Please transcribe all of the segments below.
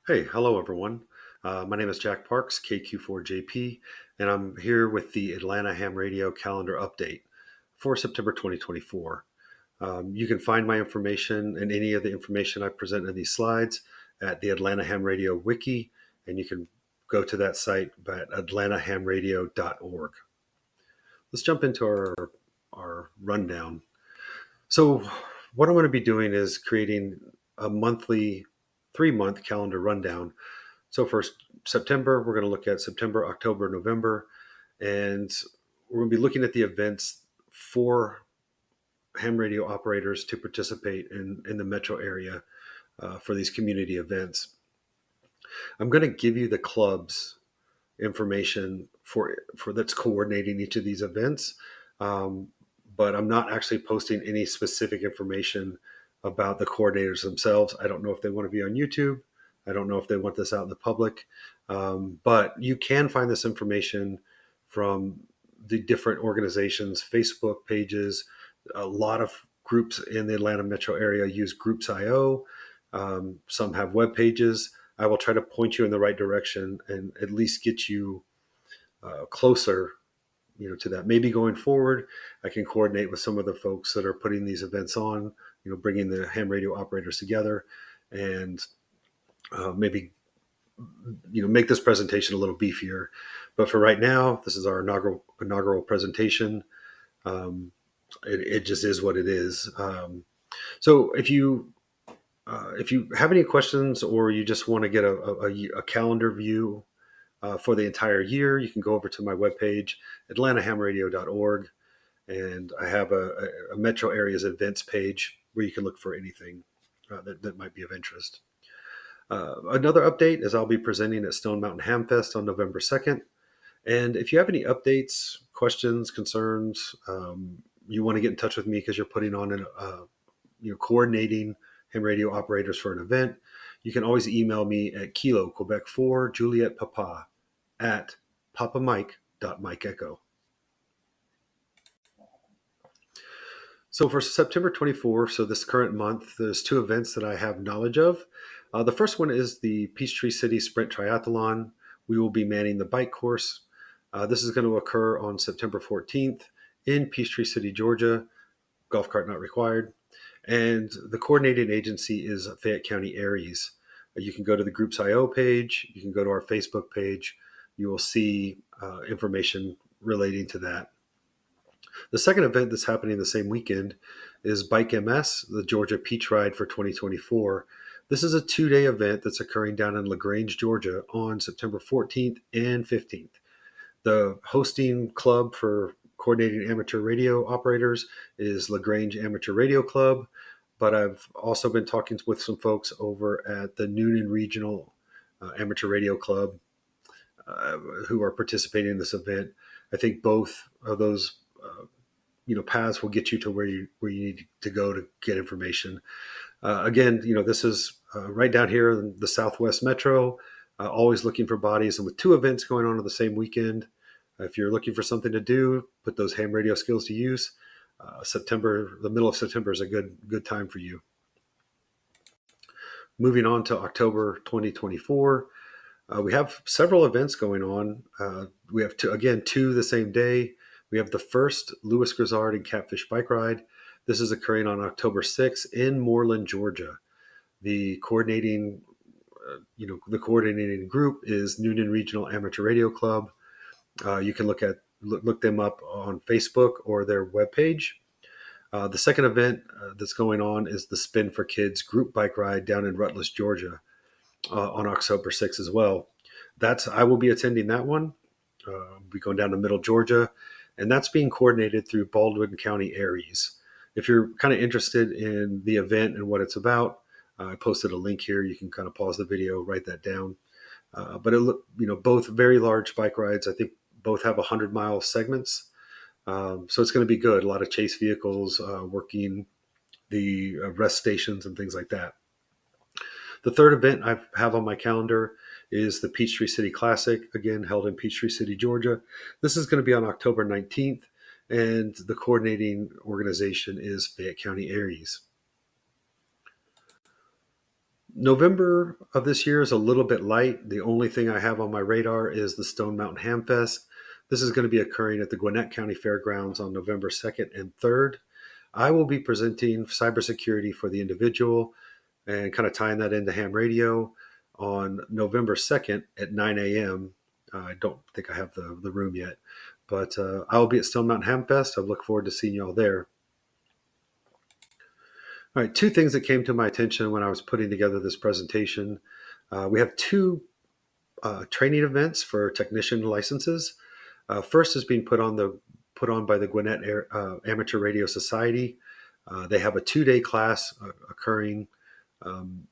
Hey, hello everyone. My name is Jack Parks, KQ4JP, and I'm here with the Atlanta Ham Radio calendar update for September 2024. You can find my information and any of the information I present in these slides at the Atlanta Ham Radio Wiki, and you can go to that site at atlantahamradio.org. Let's jump into our rundown. So, what I'm going to be doing is creating a monthly 3 month calendar rundown. So for September, we're going to look at September, October, November, and we're going to be looking at the events for ham radio operators to participate in the metro area for these community events. I'm going to give you the club's information for that's coordinating each of these events, um, but I'm not actually posting any specific information about the coordinators themselves. I don't know if they want to be on YouTube. I don't know if they want this out in the public, but you can find this information from the different organizations' Facebook pages. A lot of groups in the Atlanta metro area use Groups.io. Some have web pages. I will try to point you in the right direction and at least get you closer, to that. Maybe going forward, I can coordinate with some of the folks that are putting these events on, bringing the ham radio operators together, and maybe make this presentation a little beefier. But for right now, this is our inaugural presentation. It just is what it is. So if you have any questions or you just want to get a calendar view for the entire year, you can go over to my webpage, atlantahamradio.org, and I have a metro areas events page where you can look for anything that might be of interest. Another update is I'll be presenting at Stone Mountain Ham Fest on November 2nd. And if you have any updates, questions, concerns, you want to get in touch with me because you're putting on coordinating ham radio operators for an event, you can always email me at Kilo Quebec 4 Juliet Papa at papamike.mikeecho. So for September 24th, so this current month, there's two events that I have knowledge of. The first one is the Peachtree City Sprint Triathlon. We will be manning the bike course. This is going to occur on September 14th in Peachtree City, Georgia. Golf cart not required. And the coordinating agency is Fayette County Aries. You can go to the Groups.io page. You can go to our Facebook page. You will see information relating to that. The second event that's happening the same weekend is Bike MS, the Georgia Peach Ride for 2024. This is a 2-day event that's occurring down in LaGrange, Georgia on September 14th and 15th. The hosting club for coordinating amateur radio operators is LaGrange Amateur Radio Club, but I've also been talking with some folks over at the Noonan Regional Amateur Radio Club who are participating in this event. I think both of those paths will get you to where you need to go to get information. Again, this is right down here in the Southwest Metro. Always looking for bodies, and with two events going on the same weekend, if you're looking for something to do, put those ham radio skills to use. The middle of September is a good time for you. Moving on to October 2024, we have several events going on. We have two the same day. We have the first Lewis Grizzard and Catfish Bike Ride. This is occurring on October 6th in Moreland, Georgia. The coordinating group is Noonan Regional Amateur Radio Club. You can look them up on Facebook or their webpage. The second event that's going on is the Spin for Kids group bike ride down in Rutledge, Georgia, on October 6th as well. I will be attending that one. We're going down to Middle Georgia, and that's being coordinated through Baldwin County Aries. If you're kind of interested in the event and what it's about, I posted a link here. You can kind of pause the video, write that down. But both very large bike rides. I think both have 100-mile segments. So it's going to be good. A lot of chase vehicles working the rest stations and things like that. The third event I have on my calendar is the Peachtree City Classic, again held in Peachtree City, Georgia. This is going to be on October 19th, and the coordinating organization is Fayette County Aries. November of this year is a little bit light. The only thing I have on my radar is the Stone Mountain Ham Fest. This is going to be occurring at the Gwinnett County Fairgrounds on November 2nd and 3rd. I will be presenting cybersecurity for the individual and kind of tying that into ham radio on November 2nd at 9 a.m. I don't think I have the room yet, but I will be at Stone Mountain Ham Fest. I look forward to seeing you all there. All right, two things that came to my attention when I was putting together this presentation. We have two training events for technician licenses. First is being put on by the Gwinnett Amateur Radio Society. They have a 2-day class occurring, and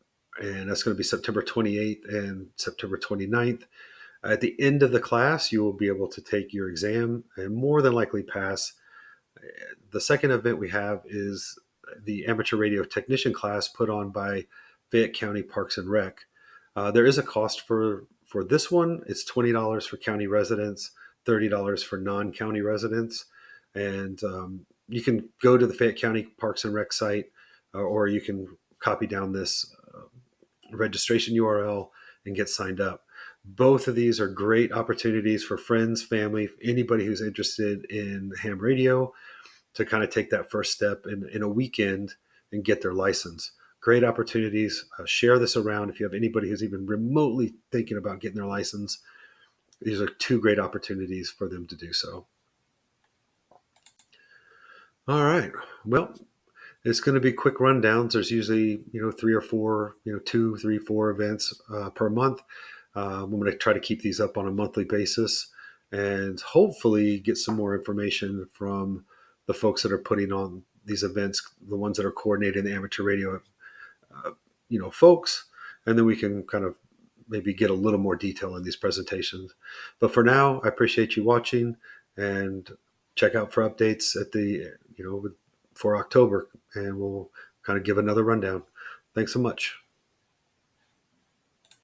that's going to be September 28th and September 29th. At the end of the class, you will be able to take your exam and more than likely pass. The second event we have is the amateur radio technician class put on by Fayette County Parks and Rec. There is a cost for this one. It's $20 for county residents, $30 for non-county residents, and you can go to the Fayette County Parks and Rec site, or you can copy down this registration URL and get signed up. Both of these are great opportunities for friends, family, anybody who's interested in ham radio to kind of take that first step in a weekend and get their license. Great opportunities. Share this around if you have anybody who's even remotely thinking about getting their license. These are two great opportunities for them to do so. All right. Well, it's going to be quick rundowns. There's usually, 3 or 4, 2, 3, 4 events per month. I'm going to try to keep these up on a monthly basis and hopefully get some more information from the folks that are putting on these events, the ones that are coordinating the amateur radio, folks, and then we can kind of maybe get a little more detail in these presentations. But for now, I appreciate you watching, and check out for updates at for October, and we'll kind of give another rundown. Thanks so much.